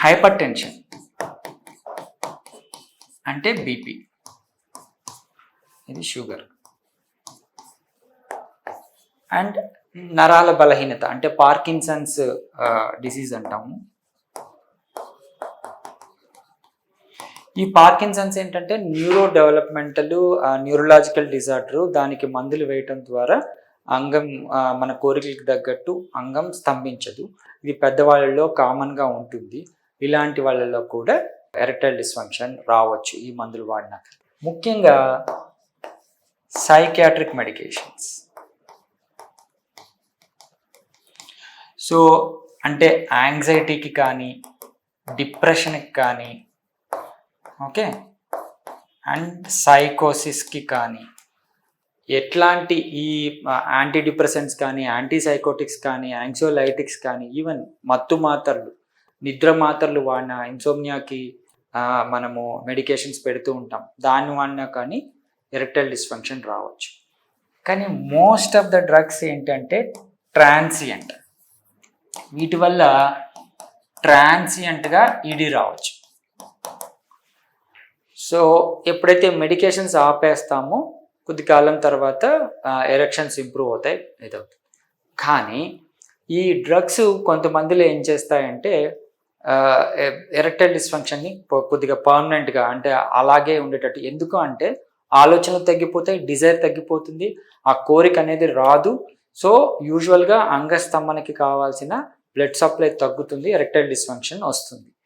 Hyper tension అంటే BP, ఇది sugar. And నరాల బలహీనత అంటే పార్కిన్సన్స్ డిసీజ్ అంటాము. ఈ పార్కిన్సన్స్ ఏంటంటే న్యూరో డెవలప్మెంటల్ న్యూరలాజికల్ డిజార్డర్. దానికి మందులు వేయటం ద్వారా అంగం మన కోరికలకు తగ్గట్టు అంగం స్తంభించదు. ఇది పెద్దవాళ్ళలో కామన్గా ఉంటుంది. ఇలాంటి వాళ్ళలో కూడా ఎరెక్టైల్ డిస్ఫంక్షన్ రావచ్చు ఈ మందులు వాడినాక. ముఖ్యంగా సైకియాట్రిక్ మెడికేషన్స్. సో అంటే యాంగ్జైటీకి కానీ డిప్రెషన్కి కానీ ఓకే అండ్ సైకోసిస్కి కానీ ఎట్లాంటి ఈ యాంటీ డిప్రెసెంట్స్ కానీ యాంటీసైకోటిక్స్ కానీ యాంగ్జోలైటిక్స్ కానీ ఈవెన్ మత్తు మాత్రలు నిద్ర మాత్రలు వాడిన ఇన్సోమ్నియాకి మనము మెడికేషన్స్ పెడుతూ ఉంటాం. దాన్ని వాడినా కానీ ఎరెక్టైల్ డిస్ఫంక్షన్ రావచ్చు. కానీ మోస్ట్ ఆఫ్ ద డ్రగ్స్ ఏంటంటే ట్రాన్సియంట్. వీటి వల్ల ట్రాన్సియంట్గా ఈడీ రావచ్చు. సో ఎప్పుడైతే మెడికేషన్స్ ఆపేస్తామో కొద్ది కాలం తర్వాత ఎరెక్షన్స్ ఇంప్రూవ్ అవుతాయి, ఇదవుతుంది. కానీ ఈ డ్రగ్స్ కొంతమందిలో ఏం చేస్తాయంటే ఎరెక్టైల్ డిస్ఫంక్షన్ని కొద్దిగా పర్మనెంట్గా అంటే అలాగే ఉండేటట్టు. ఎందుకు అంటే ఆలోచనలు తగ్గిపోతాయి, డిజైర్ తగ్గిపోతుంది, ఆ కోరిక అనేది రాదు. సో యూజువల్గా అంగస్తంభనకి కావాల్సిన బ్లడ్ సప్లై తగ్గుతుంది, ఎరెక్టైల్ డిస్ఫంక్షన్ వస్తుంది.